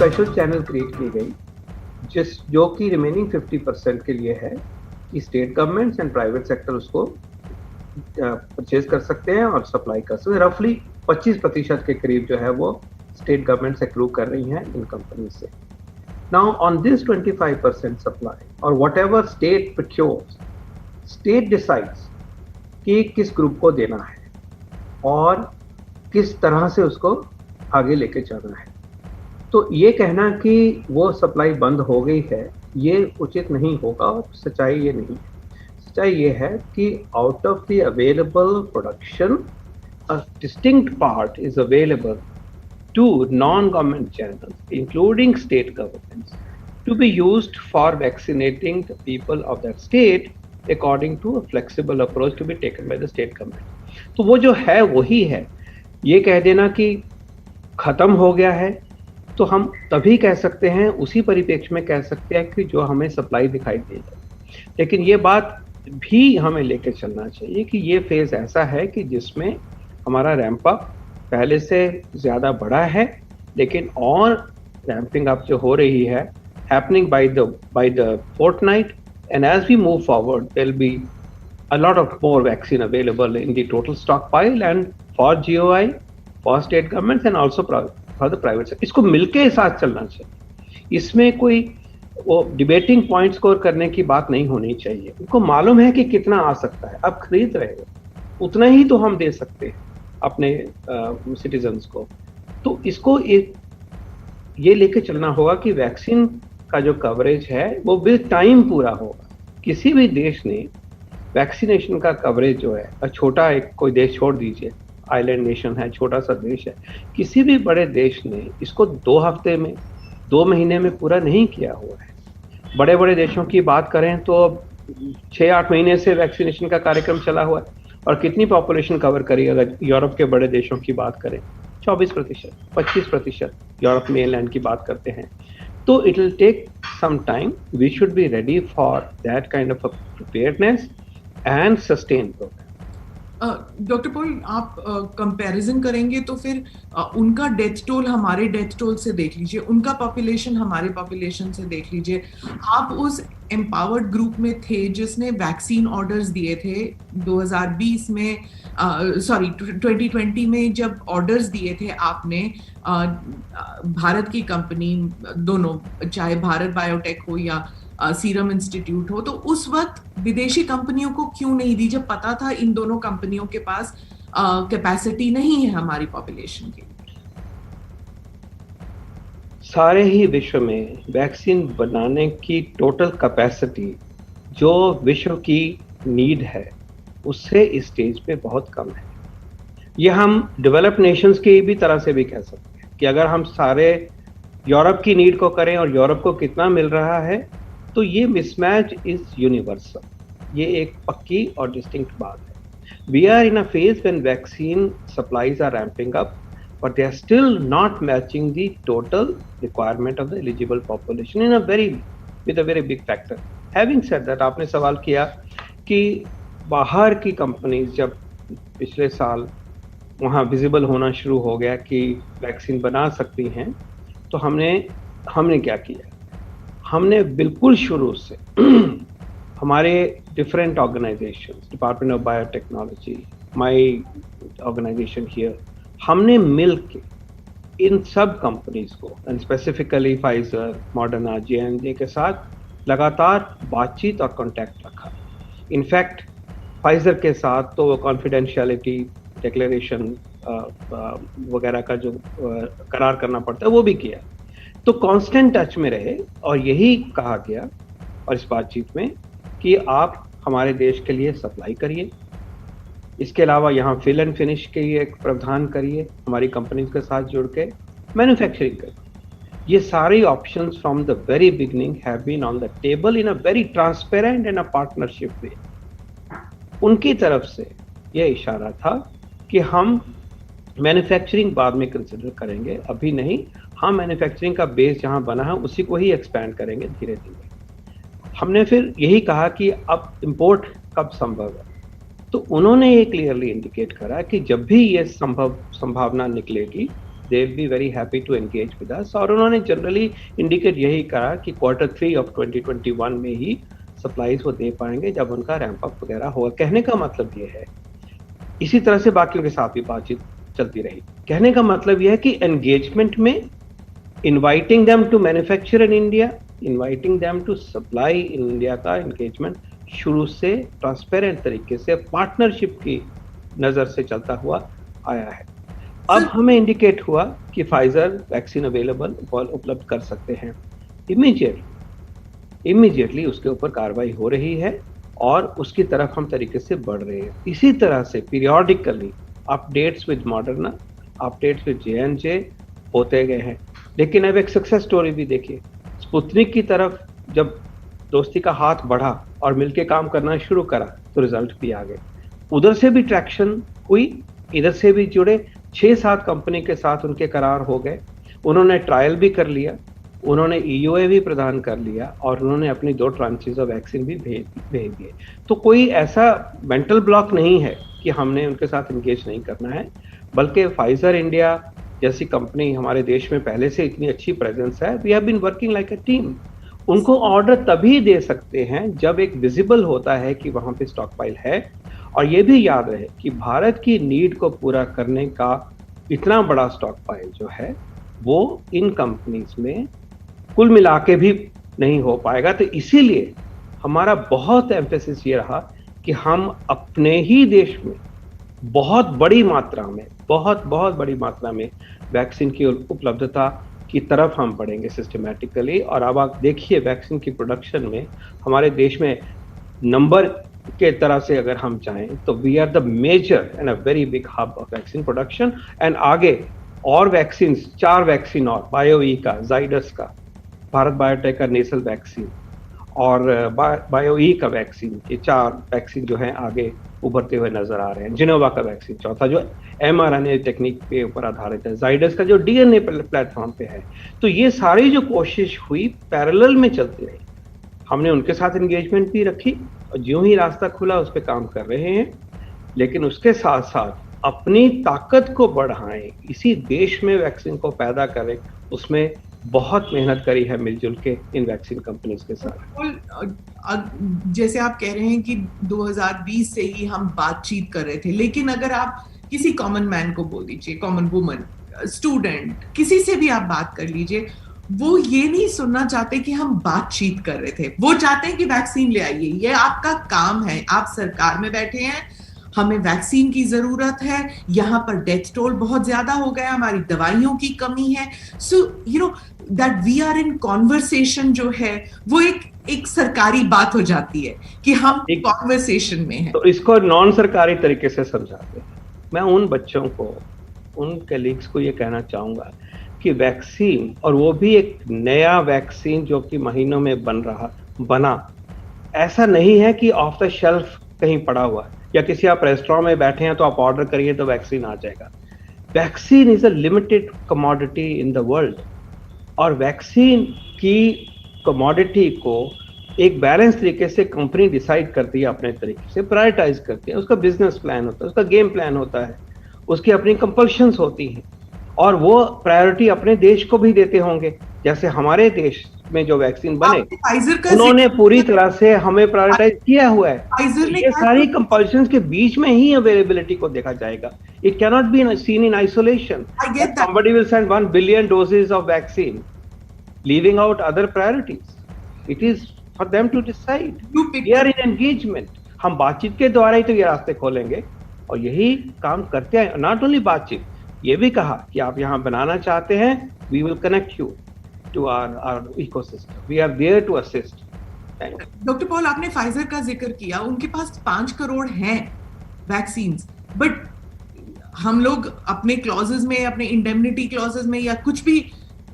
Special channel create की गई जो कि रिमेनिंग 50% के लिए है कि state governments and private sector उसको परचेज कर सकते हैं और सप्लाई कर सकते हैं। रफली 25% के करीब जो है वो स्टेट गवर्नमेंट्स अप्रूव कर रही हैं इन कंपनी से। नाउ ऑन दिस 25% सप्लाई और whatever state procures, state decides कि किस ग्रुप को देना है और किस तरह से उसको आगे लेके चलना है। तो ये कहना कि वो सप्लाई बंद हो गई है ये उचित नहीं होगा और सच्चाई ये नहीं है। सच्चाई ये है कि out of the available production a distinct part is available to non-government channels including state governments to be used for vaccinating the people of that state according to a flexible approach to be taken by the state government। तो वो जो है वही है। ये कह देना कि खत्म हो गया है तो हम तभी कह सकते हैं, उसी परिप्रेक्ष्य में कह सकते हैं कि जो हमें सप्लाई दिखाई दे जाए। लेकिन ये बात भी हमें लेकर चलना चाहिए कि ये फेज ऐसा है कि जिसमें हमारा रैंप अप पहले से ज़्यादा बड़ा है, लेकिन और रैंपिंग अप जो हो रही है happening by the fortnight, and as we move forward there will be a lot of more vaccine available in the total stockpile and for GOI, for state governments and also for the private sector। इसको मिलके साथ चलना चाहिए। इसमें कोई वो debating point score करने की बात नहीं होनी चाहिए। उनको मालूम है कि कितना आ सकता है, अब खरीद रहे हो उतना ही तो हम दे सकते हैं अपने सिटीजन्स को। तो इसको ये लेके चलना होगा कि वैक्सीन का जो कवरेज है वो विद टाइम पूरा होगा। किसी भी देश ने वैक्सीनेशन का कवरेज जो है, छोटा एक कोई देश छोड़ दीजिए, आइलैंड नेशन है, छोटा सा देश है, किसी भी बड़े देश ने इसको 2 हफ्ते में 2 महीने में पूरा नहीं किया हुआ है। बड़े बड़े देशों की बात करें तो 6-8 महीने से वैक्सीनेशन का कार्यक्रम चला हुआ है। और कितनी पॉपुलेशन कवर करी? अगर यूरोप के बड़े देशों की बात करें 24%, 25% यूरोप मेनलैंड की बात करते हैं। तो it will take some time. We should be ready for that kind of preparedness and sustain program। Doctor Paul, आप कंपैरिजन करेंगे तो फिर उनका डेथ टोल हमारे डेथ टोल से देख लीजिए, उनका पॉपुलेशन हमारे पॉपुलेशन से देख लीजिए। आप उस एम्पावर्ड ग्रुप में थे जिसने वैक्सीन ऑर्डर्स दिए थे 2020 में, सॉरी 2020 में जब ऑर्डर्स दिए थे आपने भारत की कंपनी दोनों, चाहे भारत बायोटेक हो या सीरम इंस्टीट्यूट हो, तो उस वक्त विदेशी कंपनियों को क्यों नहीं दी जब पता था इन दोनों कंपनियों के पास कैपेसिटी नहीं है हमारी पॉपुलेशन के लिए? सारे ही विश्व में वैक्सीन बनाने की टोटल कैपेसिटी जो विश्व की नीड है उससे इस स्टेज पे बहुत कम है। ये हम डेवलप्ड नेशंस की भी तरह से भी कह सकते हैं कि अगर हम सारे यूरोप की नीड को करें और यूरोप को कितना मिल रहा है, तो ये मिसमैच इज यूनिवर्सल। ये एक पक्की और डिस्टिंक्ट बात है। We are in a phase when vaccine supplies are ramping up but they are still not matching the total requirement of the eligible population in a very big factor. Having said that, आपने सवाल किया कि बाहर की companies जब पिछले साल वहाँ विजिबल होना शुरू हो गया कि वैक्सीन बना सकती हैं, तो हमने क्या किया? हमने बिल्कुल शुरू से हमारे different organisations, department of biotechnology, my organisation here, हमने मिल के इन सब कंपनीज को and specifically Pfizer, Moderna, J&J के साथ लगातार बातचीत और कांटेक्ट रखा। इनफैक्ट फाइजर के साथ तो कॉन्फिडेंशियलिटी डिक्लेरेशन वगैरह का जो करार करना पड़ता है वो भी किया। तो कांस्टेंट टच में रहे और यही कहा गया और इस बातचीत में कि आप हमारे देश के लिए सप्लाई करिए, इसके अलावा यहाँ फिल एंड फिनिश के लिए एक प्रावधान करिए, हमारी कंपनीज के साथ जुड़ के मैन्युफैक्चरिंग करिए। ये सारे options from the very beginning have been on the table in a very transparent and a partnership way. उनकी तरफ से यह इशारा था कि हम मैन्युफैक्चरिंग बाद में कंसिडर करेंगे, अभी नहीं। हम मैन्युफैक्चरिंग का बेस जहां बना है उसी को ही एक्सपैंड करेंगे धीरे धीरे। हमने फिर यही कहा कि अब इंपोर्ट कब संभव है, तो उन्होंने ये क्लियरली इंडिकेट करा कि जब भी ये संभावना निकलेगी they will be very happy to engage with us. और उन्होंने जनरली इंडिकेट यही करा कि Q3 of 2021 में ही सप्लाईज वो दे पाएंगे जब उनका रैंप अप वगैरह होगा। कहने का मतलब ये है, इसी तरह से बाकियों के साथ भी बातचीत चलती रही। कहने का मतलब यह है कि एंगेजमेंट में inviting them to manufacture in India, inviting them to supply in India का एंगेजमेंट शुरू से ट्रांसपेरेंट तरीके से पार्टनरशिप की नज़र से चलता हुआ आया है। अब हमें इंडिकेट हुआ कि फाइजर वैक्सीन अवेलेबल उपलब्ध कर सकते हैं। इमीडिएटली उसके ऊपर कार्रवाई हो रही है और उसकी तरफ हम तरीके से बढ़ रहे हैं। इसी तरह से periodically updates with Moderna, updates with J&J होते गए हैं। लेकिन अब एक सक्सेस स्टोरी भी देखिए, स्पुतनिक की तरफ जब दोस्ती का हाथ बढ़ा और मिलके काम करना शुरू करा तो रिजल्ट भी आ गए। उधर से भी ट्रैक्शन हुई, इधर से भी जुड़े 6-7 कंपनी के साथ उनके करार हो गए। उन्होंने ट्रायल भी कर लिया, उन्होंने EUA भी प्रदान कर लिया और उन्होंने अपनी 2 ट्रांचेस ऑफ वैक्सीन भी भेज दिए। तो कोई ऐसा मेंटल ब्लॉक नहीं है कि हमने उनके साथ इंगेज नहीं करना है, बल्कि फाइजर इंडिया जैसी कंपनी हमारे देश में पहले से इतनी अच्छी प्रेजेंस है। We have been working like a team. उनको ऑर्डर तभी दे सकते हैं जब एक विजिबल होता है कि वहाँ पे स्टॉक पाइल है। और ये भी याद रहे कि भारत की नीड को पूरा करने का इतना बड़ा स्टॉक पाइल जो है वो इन कंपनीज में कुल मिला के भी नहीं हो पाएगा। तो इसीलिए हमारा बहुत एम्फेसिस ये रहा कि हम अपने ही देश में बहुत बड़ी मात्रा में वैक्सीन की उपलब्धता की तरफ हम बढ़ेंगे सिस्टमैटिकली। और अब आप देखिए वैक्सीन की प्रोडक्शन में हमारे देश में नंबर के तरह से अगर हम चाहें तो we are the major and a very big hub of vaccine production. And आगे और वैक्सीन, 4 वैक्सीन और बायोई का, जाइडस का, भारत बायोटेक का नेसल वैक्सीन और बायोई का वैक्सीन, ये 4 वैक्सीन जो हैं आगे उभरते हुए नजर आ रहे हैं। जिनोवा का वैक्सीन चौथा जो mRNA टेक्निक पे ऊपर आधारित है, जाइडस का जो DNA प्लेटफॉर्म पे है। तो ये सारी जो कोशिश हुई पैरेलल में चलती रही। हमने उनके साथ एंगेजमेंट भी रखी और ज्यों ही रास्ता खुला उस पर काम कर रहे हैं, लेकिन उसके साथ साथ अपनी ताकत को बढ़ाएं, इसी देश में वैक्सीन को पैदा करें, उसमें बहुत मेहनत करी है मिलजुल के इन वैक्सीन कंपनीज के साथ। जैसे आप कह रहे हैं कि 2020 से ही हम बातचीत कर रहे थे, लेकिन अगर आप किसी कॉमन मैन को बोल दीजिए, कॉमन वुमन, स्टूडेंट, किसी से भी आप बात कर लीजिए, वो ये नहीं सुनना चाहते कि हम बातचीत कर रहे थे। वो चाहते हैं कि वैक्सीन ले आइए, ये आपका काम है, आप सरकार में बैठे हैं, हमें वैक्सीन की जरूरत है, यहाँ पर डेथ टोल बहुत ज्यादा हो गया, हमारी दवाइयों की कमी है। So you know that we are in conversation जो है वो एक सरकारी बात हो जाती है कि हम कॉन्वर्सेशन में हैं। तो इसको नॉन सरकारी तरीके से समझाते हैं। मैं उन बच्चों को, उन कलीग्स को ये कहना चाहूंगा कि वैक्सीन, और वो भी एक नया वैक्सीन जो कि महीनों में बना, ऐसा नहीं है कि ऑफ द शेल्फ कहीं पड़ा हुआ है या किसी आप रेस्टोरेंट में बैठे हैं तो आप ऑर्डर करिए तो वैक्सीन आ जाएगा। Vaccine is a limited commodity in the world, और वैक्सीन की कमोडिटी को एक बैलेंस तरीके से कंपनी डिसाइड करती है, अपने तरीके से प्रायोरिटाइज करती है। उसका बिजनेस प्लान होता है, उसका गेम प्लान होता है, उसकी अपनी कंपल्शंस होती हैं, और वो प्रायोरिटी अपने देश को भी देते होंगे। जैसे हमारे देश में जो वैक्सीन बने, उन्होंने पूरी तरह से हमें प्रायोरिटाइज किया हुआ है। ये सारी कंपल्शंस के बीच में ही अवेलेबिलिटी को देखा जाएगा। It cannot be seen in isolation. Somebody will send 1 billion doses of vaccine, leaving out other priorities. It is for them to decide. We are in engagement. हम बातचीत के द्वारा ही तो ये रास्ते खोलेंगे, और यही काम करते हैं। नॉट ओनली बातचीत, ये भी कहा कि आप यहाँ बनाना चाहते हैं, we will connect you to our ecosystem. We are there to assist. Doctor Paul, आपने फाइजर का जिक्र किया, उनके पास 5 करोड़ हैं वैक्सीन, बट हम लोग अपने क्लॉजेस में, अपने इंडेमनिटी क्लॉजेस में या कुछ भी,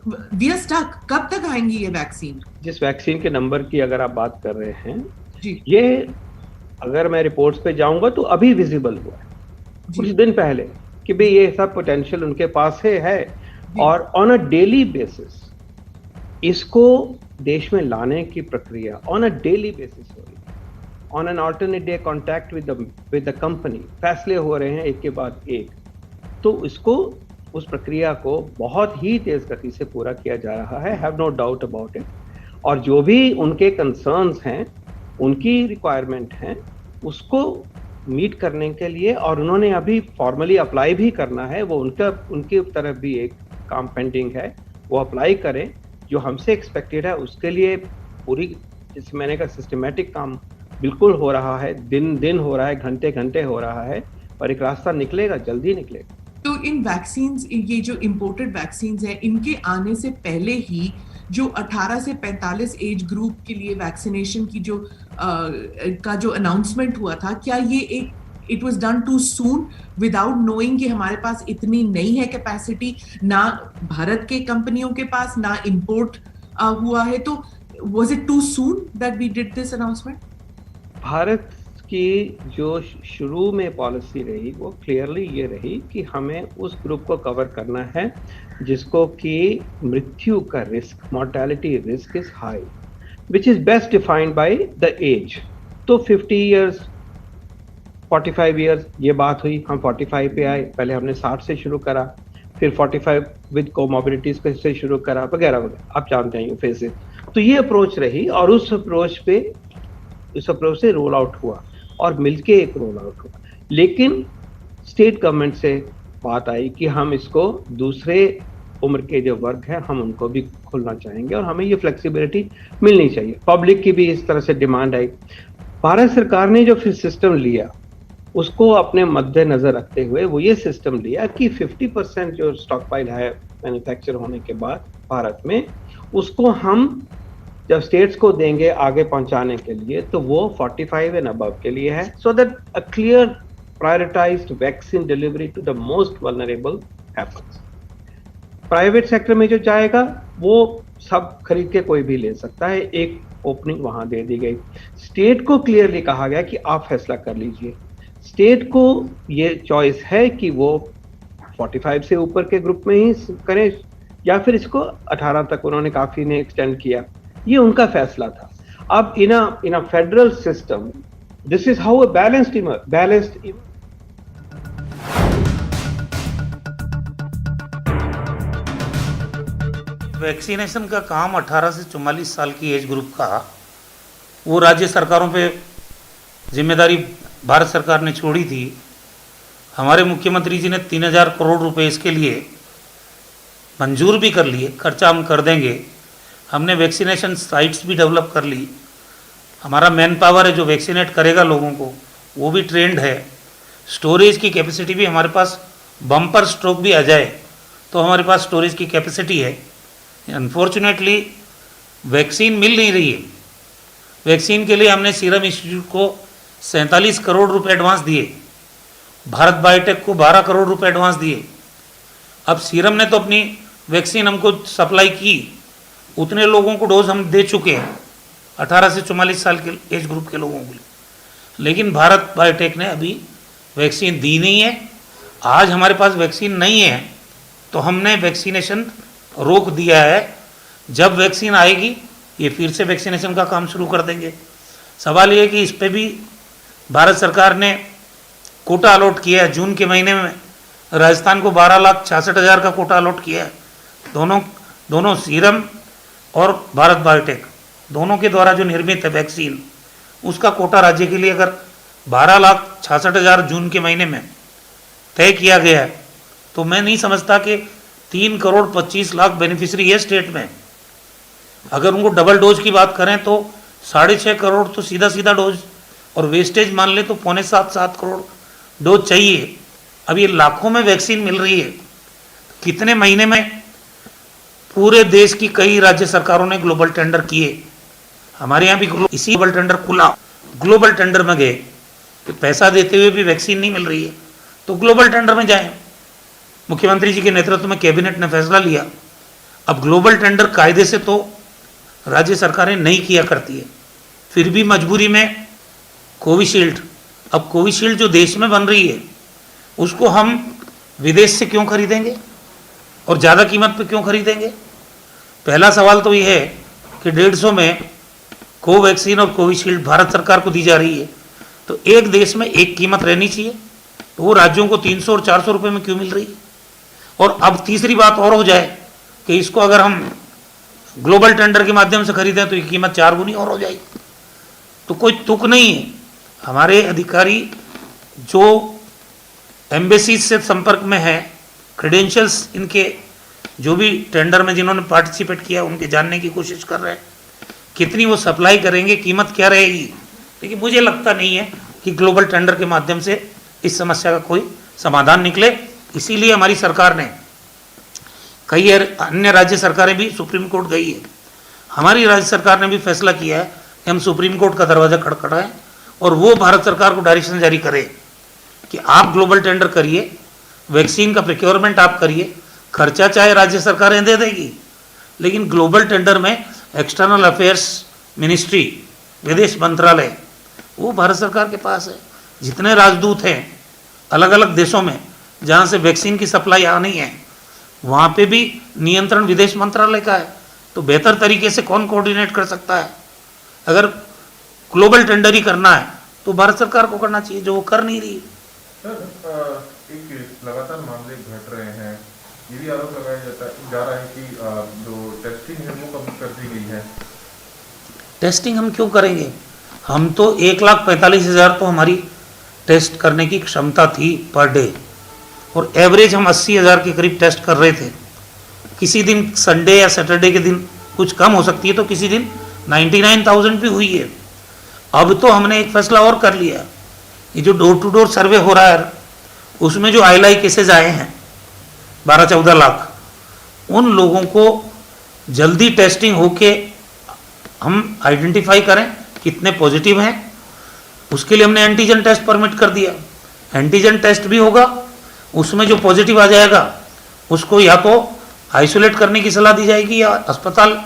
वी आर स्टक। कब तक आएंगी ये वैक्सीन? जिस वैक्सीन के नंबर की अगर आप बात कर रहे हैं जी, ये अगर मैं रिपोर्ट्स पे जाऊंगा तो अभी विजिबल हुआ है कुछ दिन पहले कि भाई ये सब पोटेंशियल उनके पास है। और ऑन अ डेली बेसिस इसको देश में लाने की प्रक्रिया ऑन अ डेली बेसिस हो रही है। On an alternate day contact with the company, फैसले हो रहे हैं एक के बाद एक। तो इसको उस प्रक्रिया को बहुत ही तेज गति से पूरा किया जा रहा है, have no doubt about it. और जो भी उनके कंसर्न्स हैं, उनकी रिक्वायरमेंट हैं, उसको मीट करने के लिए, और उन्होंने अभी फॉर्मली अप्लाई भी करना है, वो उनकी तरफ भी एक काम पेंडिंग है, वो अप्लाई करें। जो हमसे एक्सपेक्टेड है उसके लिए पूरी, जैसे मैंने कहा, सिस्टमेटिक काम बिल्कुल हो रहा है, दिन दिन हो रहा है, घंटे घंटे हो रहा है, और एक रास्ता निकलेगा, जल्दी निकलेगा। तो इन वैक्सीन्स, ये जो इम्पोर्टेड वैक्सीन्स हैं, इनके आने से पहले ही जो 18 से 45 एज ग्रुप के लिए वैक्सीनेशन की का जो अनाउंसमेंट हुआ था, क्या ये it was done too soon without knowing कि हमारे पास इतनी नहीं है कैपेसिटी, ना भारत के कंपनियों के पास, ना इंपोर्ट हुआ है, तो was it too soon that we did this announcement? Bharat की जो शुरू में पॉलिसी रही वो क्लियरली ये रही कि हमें उस ग्रुप को कवर करना है जिसको कि मृत्यु का risk, mortality risk is high, which is best defined by the age. तो 50 इयर्स, 45 इयर्स, ये बात हुई, हम 45 पे आए, पहले हमने 60 से शुरू करा, फिर 45 विद कोमॉर्बिडिटीज से शुरू करा, वगैरह वगैरह, आप जानते हैं फेजेस। तो ये अप्रोच रही, और उस अप्रोच से रोल आउट हुआ, और मिलके एक रोल आउट हुआ। लेकिन स्टेट गवर्नमेंट से बात आई कि हम इसको दूसरे उम्र के जो वर्ग हैं, हम उनको भी खोलना चाहेंगे, और हमें ये फ्लेक्सिबिलिटी मिलनी चाहिए। पब्लिक की भी इस तरह से डिमांड आई। भारत सरकार ने जो फिर सिस्टम लिया, उसको अपने मद्देनजर रखते हुए वो ये सिस्टम लिया कि 50% जो स्टॉक पाइल है मैन्युफैक्चर होने के बाद भारत में, उसको हम जब स्टेट्स को देंगे आगे पहुंचाने के लिए, तो वो 45 एंड अबव के लिए है, so that a clear prioritised vaccine delivery to the most vulnerable happens. Private sector में जो जाएगा वो सब खरीद के कोई भी ले सकता है, एक ओपनिंग वहां दे दी गई। स्टेट को क्लियरली कहा गया कि आप फैसला कर लीजिए। स्टेट को ये चॉइस है कि वो 45 से ऊपर के ग्रुप में ही करें, या फिर इसको 18 तक उन्होंने काफी ने एक्सटेंड किया, ये उनका फैसला था। अब in a federal system, this is how a balanced vaccination का काम 18 से 44 साल की एज ग्रुप का, वो राज्य सरकारों पे जिम्मेदारी भारत सरकार ने छोड़ी थी। हमारे मुख्यमंत्री जी ने 3000 करोड़ रुपए इसके लिए मंजूर भी कर लिए, खर्चा हम कर देंगे। हमने वैक्सीनेशन साइट्स भी डेवलप कर ली। हमारा मैन पावर है जो वैक्सीनेट करेगा लोगों को, वो भी ट्रेंड है। स्टोरेज की कैपेसिटी भी हमारे पास, बम्पर स्ट्रोक भी आ जाए तो हमारे पास स्टोरेज की कैपेसिटी है। अनफॉर्चुनेटली वैक्सीन मिल नहीं रही है। वैक्सीन के लिए हमने सीरम इंस्टीट्यूट को 47 करोड़ रुपए एडवांस दिए, भारत बायोटेक को 12 करोड़ रुपए एडवांस दिए। अब सीरम ने तो अपनी वैक्सीन हमको सप्लाई की, उतने लोगों को डोज हम दे चुके हैं 18 से 44 साल के एज ग्रुप के लोगों को, लेकिन भारत बायोटेक ने अभी वैक्सीन दी नहीं है। आज हमारे पास वैक्सीन नहीं है तो हमने वैक्सीनेशन रोक दिया है। जब वैक्सीन आएगी ये फिर से वैक्सीनेशन का काम शुरू कर देंगे। सवाल ये है कि इस पे भी भारत सरकार ने कोटा अलॉट किया है। जून के महीने में राजस्थान को 12,66,000 का कोटा अलॉट किया है। दोनों सीरम और भारत बायोटेक दोनों के द्वारा जो निर्मित है वैक्सीन, उसका कोटा राज्य के लिए अगर 12,66,000 जून के महीने में तय किया गया है, तो मैं नहीं समझता कि 3 करोड़ 25 लाख बेनिफिशरी है स्टेट में। अगर उनको डबल डोज की बात करें तो 6.5 करोड़ तो सीधा डोज, और वेस्टेज मान ले तो 6.75-7 करोड़ डोज चाहिए। अब ये लाखों में वैक्सीन मिल रही है, कितने महीने में? पूरे देश की कई राज्य सरकारों ने ग्लोबल टेंडर किए, हमारे यहाँ भी इसी ग्लोबल टेंडर खुला। ग्लोबल टेंडर में गए तो पैसा देते हुए भी वैक्सीन नहीं मिल रही है, तो ग्लोबल टेंडर में जाएं। मुख्यमंत्री जी के नेतृत्व में कैबिनेट ने फैसला लिया। अब ग्लोबल टेंडर कायदे से तो राज्य सरकारें नहीं किया करती है, फिर भी मजबूरी में कोविशील्ड, अब कोविशील्ड जो देश में बन रही है उसको हम विदेश से क्यों खरीदेंगे और ज़्यादा कीमत पे क्यों खरीदेंगे? पहला सवाल तो ये है कि 150 में कोवैक्सीन और कोविशील्ड भारत सरकार को दी जा रही है, तो एक देश में एक कीमत रहनी चाहिए, तो वो राज्यों को 300 और 400 रुपये में क्यों मिल रही है? और अब तीसरी बात और हो जाए कि इसको अगर हम ग्लोबल टेंडर के माध्यम से खरीदें तो ये कीमत 4 गुनी और हो जाएगी। तो कोई तुक नहीं है। हमारे अधिकारी जो एम्बेसी से संपर्क में है, क्रेडेंशियल्स इनके जो भी टेंडर में जिन्होंने पार्टिसिपेट किया उनके जानने की कोशिश कर रहे हैं, कितनी वो सप्लाई करेंगे, कीमत क्या रहेगी। लेकिन मुझे लगता नहीं है कि ग्लोबल टेंडर के माध्यम से इस समस्या का कोई समाधान निकले। इसीलिए हमारी सरकार ने, कई अन्य राज्य सरकारें भी सुप्रीम कोर्ट गई है, हमारी राज्य सरकार ने भी फैसला किया है कि हम सुप्रीम कोर्ट का दरवाज़ा खटखटाएं और वो भारत सरकार को डायरेक्शन जारी करे कि आप ग्लोबल टेंडर करिए, वैक्सीन का प्रोक्योरमेंट आप करिए, खर्चा चाहे राज्य सरकारें दे देगी, लेकिन ग्लोबल टेंडर में एक्सटर्नल अफेयर्स मिनिस्ट्री, विदेश मंत्रालय, वो भारत सरकार के पास है। जितने राजदूत हैं अलग अलग देशों में जहाँ से वैक्सीन की सप्लाई आनी है, वहाँ पे भी नियंत्रण विदेश मंत्रालय का है। तो बेहतर तरीके से कौन कोऑर्डिनेट कर सकता है? अगर ग्लोबल टेंडर ही करना है तो भारत सरकार को करना चाहिए, जो वो कर नहीं रही। सर, एक लगातार मामले घट रहे हैं, ये भी आरोप लगाया जा रहा है कि जो टेस्टिंग है वो कम कर दी गई है। टेस्टिंग हम क्यों करेंगे? हम तो 1,45,000 तो हमारी टेस्ट करने की क्षमता थी पर डे, और एवरेज हम 80,000 के करीब टेस्ट कर रहे थे। किसी दिन संडे या सैटरडे के दिन कुछ कम हो सकती है, तो किसी दिन 99,000 भी हुई है। अब तो हमने एक फैसला और कर लिया, ये जो डोर टू डोर सर्वे हो रहा है उसमें जो आई केसेज आए हैं 12-14 लाख, उन लोगों को जल्दी टेस्टिंग होके हम आइडेंटिफाई करें कितने पॉजिटिव हैं। उसके लिए हमने एंटीजन टेस्ट परमिट कर दिया। एंटीजन टेस्ट भी होगा, उसमें जो पॉजिटिव आ जाएगा उसको या तो आइसोलेट करने की सलाह दी जाएगी या अस्पताल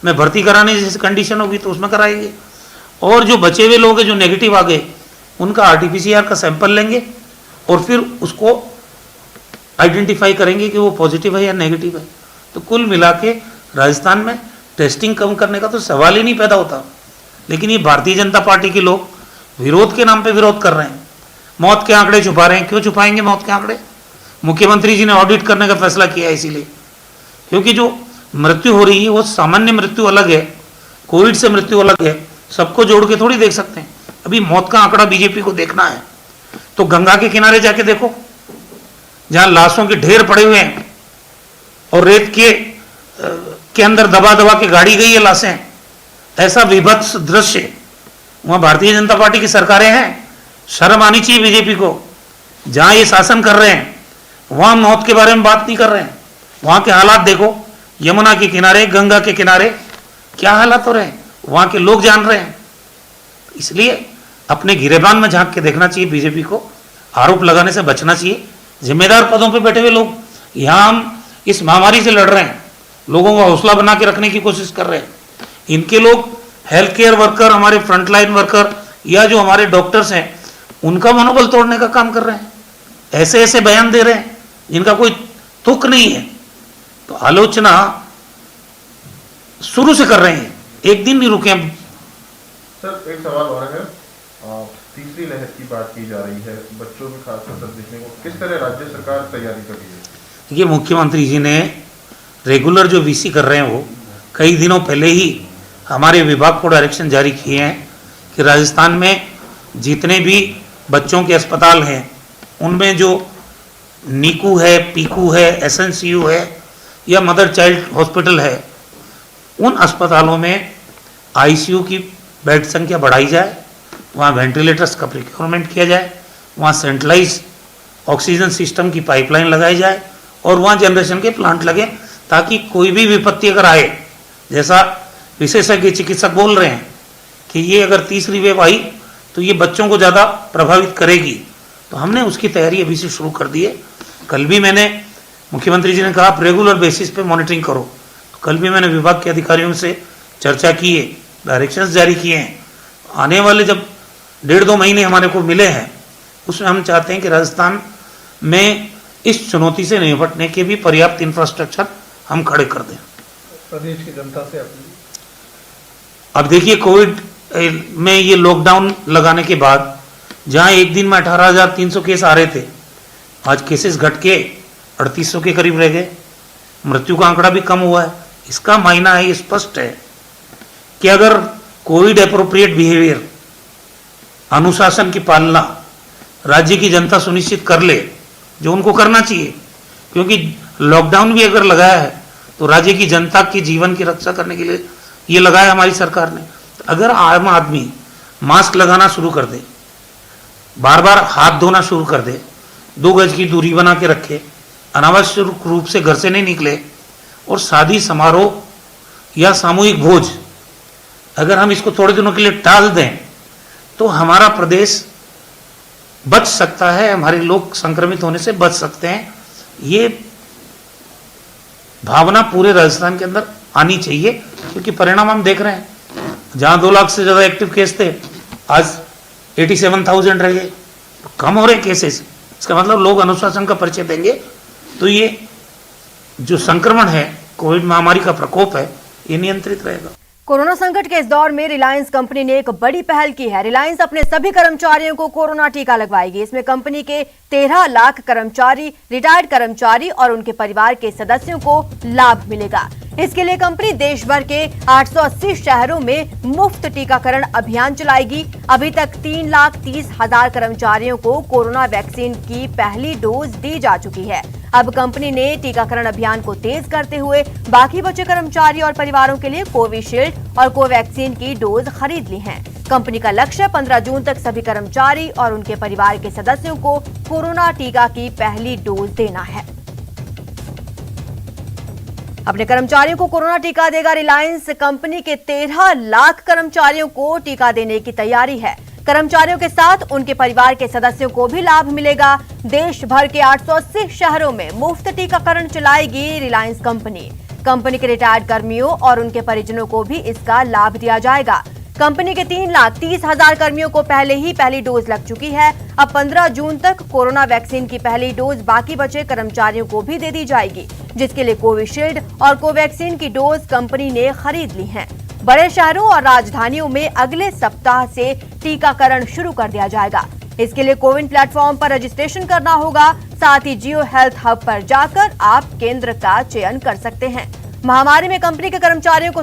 में भर्ती कराने जैसी कंडीशन होगी तो उसमें कराएंगे। और जो बचे हुए लोग हैं जो नेगेटिव आ गए, उनका RT-PCR का सैंपल लेंगे और फिर उसको आइडेंटिफाई करेंगे कि वो पॉजिटिव है या नेगेटिव है। तो कुल मिला के राजस्थान में टेस्टिंग कम करने का तो सवाल ही नहीं पैदा होता। लेकिन ये भारतीय जनता पार्टी के लोग विरोध के नाम पे विरोध कर रहे हैं, मौत के आंकड़े छुपा रहे हैं। क्यों छुपाएंगे मौत के आंकड़े? मुख्यमंत्री जी ने ऑडिट करने का फैसला किया है इसीलिए, क्योंकि जो मृत्यु हो रही है वो सामान्य मृत्यु अलग है, कोविड से मृत्यु अलग है, सबको जोड़ के थोड़ी देख सकते हैं। अभी मौत का आंकड़ा बीजेपी को देखना है तो गंगा के किनारे जाके देखो, जहां लाशों के ढेर पड़े हुए हैं और रेत के अंदर दबा दबा के गाड़ी गई है लाशें, ऐसा विभत्स दृश्य। वहां भारतीय जनता पार्टी की सरकारें हैं, शर्म आनी चाहिए बीजेपी को। जहां ये शासन कर रहे हैं वहां मौत के बारे में बात नहीं कर रहे हैं। वहां के हालात देखो, यमुना के किनारे, गंगा के किनारे क्या हालात हो रहे हैं, वहां के लोग जान रहे हैं। इसलिए अपने गिरेबान में झांक के देखना चाहिए बीजेपी को, आरोप लगाने से बचना चाहिए। जिम्मेदार पदों पर बैठे हुए लोग, यहाँ हम इस महामारी से लड़ रहे हैं, लोगों को हौसला बना के रखने की कोशिश कर रहे हैं। इनके लोग हेल्थ केयर वर्कर, हमारे फ्रंटलाइन वर्कर या जो हमारे डॉक्टर्स हैं, उनका मनोबल तोड़ने का काम कर रहे हैं। ऐसे ऐसे बयान दे रहे हैं जिनका कोई तुक नहीं है। तो आलोचना शुरू से कर रहे हैं, एक दिन नहीं रुके हम। सर, एक सवाल और है, तीसरी लहर की बात की जा रही है, बच्चों में खासकर तब देखने को, किस तरह राज्य सरकार तैयारी कर रही है? देखिए, मुख्यमंत्री जी ने रेगुलर जो VC कर रहे हैं वो कई दिनों पहले ही हमारे विभाग को डायरेक्शन जारी किए हैं कि राजस्थान में जितने भी बच्चों के अस्पताल हैं उनमें जो नीकू है, पीकू है, SNCU है या मदर चाइल्ड हॉस्पिटल है, उन अस्पतालों में ICU की बेड संख्या बढ़ाई जाए, वहाँ वेंटिलेटर्स का प्रोक्योरमेंट किया जाए, वहाँ सेंट्रलाइज ऑक्सीजन सिस्टम की पाइपलाइन लगाई जाए और वहाँ जनरेशन के प्लांट लगे, ताकि कोई भी विपत्ति अगर आए, जैसा विशेषज्ञ चिकित्सक बोल रहे हैं कि ये अगर तीसरी वेव आई तो ये बच्चों को ज़्यादा प्रभावित करेगी, तो हमने उसकी तैयारी अभी से शुरू कर दी है। कल भी मैंने, मुख्यमंत्री जी ने कहा आप रेगुलर बेसिस पे मॉनिटरिंग करो, तो कल भी मैंने विभाग के अधिकारियों से चर्चा की है, डायरेक्शंस जारी किए हैं। आने वाले जब 1.5-2 महीने हमारे को मिले हैं, उसमें हम चाहते हैं कि राजस्थान में इस चुनौती से निपटने के भी पर्याप्त इंफ्रास्ट्रक्चर हम खड़े कर दें। प्रदेश की जनता से अपील। अब देखिए, कोविड में ये लॉकडाउन लगाने के बाद जहां एक दिन में 18,300 केस आ रहे थे, आज केसेस घट के 3800 के करीब रह गए। मृत्यु का आंकड़ा भी कम हुआ है। इसका मायना है, ये स्पष्ट है कि अगर कोविड एप्रोप्रिएट बिहेवियर, अनुशासन की पालना राज्य की जनता सुनिश्चित कर ले, जो उनको करना चाहिए, क्योंकि लॉकडाउन भी अगर लगाया है तो राज्य की जनता के जीवन की रक्षा करने के लिए ये लगाया हमारी सरकार ने। अगर आम आदमी मास्क लगाना शुरू कर दे, बार बार हाथ धोना शुरू कर दे, 2 गज की दूरी बना के रखे, अनावश्यक रूप से घर से नहीं निकले, और शादी समारोह या सामूहिक भोज अगर हम इसको थोड़े दिनों के लिए टाल दें तो हमारा प्रदेश बच सकता है, हमारे लोग संक्रमित होने से बच सकते हैं। ये भावना पूरे राजस्थान के अंदर आनी चाहिए, क्योंकि परिणाम हम देख रहे हैं। जहां 2 लाख से ज्यादा एक्टिव केस थे, आज 87,000 रह गए, कम हो रहे केसेस। इसका मतलब लोग अनुशासन का परिचय देंगे तो ये जो संक्रमण है, कोविड महामारी का प्रकोप है, ये नियंत्रित रहेगा। कोरोना संकट के इस दौर में रिलायंस कंपनी ने एक बड़ी पहल की है। रिलायंस अपने सभी कर्मचारियों को कोरोना टीका लगवाएगी। इसमें कंपनी के 13 लाख कर्मचारी, रिटायर्ड कर्मचारी और उनके परिवार के सदस्यों को लाभ मिलेगा। इसके लिए कंपनी देश भर के 880 शहरों में मुफ्त टीकाकरण अभियान चलाएगी। अभी तक 3,30,000 कर्मचारियों को कोरोना वैक्सीन की पहली डोज दी जा चुकी है। अब कंपनी ने टीकाकरण अभियान को तेज करते हुए बाकी बचे कर्मचारी और परिवारों के लिए कोविशील्ड और कोवैक्सीन की डोज खरीद ली है। कंपनी का लक्ष्य 15 जून तक सभी कर्मचारी और उनके परिवार के सदस्यों को कोरोना टीका की पहली डोज देना है। अपने कर्मचारियों को कोरोना टीका देगा रिलायंस। कंपनी के 13 लाख कर्मचारियों को टीका देने की तैयारी है। कर्मचारियों के साथ उनके परिवार के सदस्यों को भी लाभ मिलेगा। देश भर के 880 शहरों में मुफ्त टीकाकरण चलाएगी रिलायंस कंपनी। कंपनी के रिटायर्ड कर्मियों और उनके परिजनों को भी इसका लाभ दिया जाएगा। कंपनी के 3,30,000 कर्मियों को पहले ही पहली डोज लग चुकी है। अब 15 जून तक कोरोना वैक्सीन की पहली डोज बाकी बचे कर्मचारियों को भी दे दी जाएगी, जिसके लिए कोविशील्ड और कोवैक्सीन की डोज कंपनी ने खरीद ली है। बड़े शहरों और राजधानियों में अगले सप्ताह से टीकाकरण शुरू कर दिया जाएगा। इसके लिए कोविन प्लेटफॉर्म पर रजिस्ट्रेशन करना होगा। साथ ही जियो हेल्थ हब पर जाकर आप केंद्र का चयन कर सकते हैं। महामारी में कंपनी के कर्मचारियों को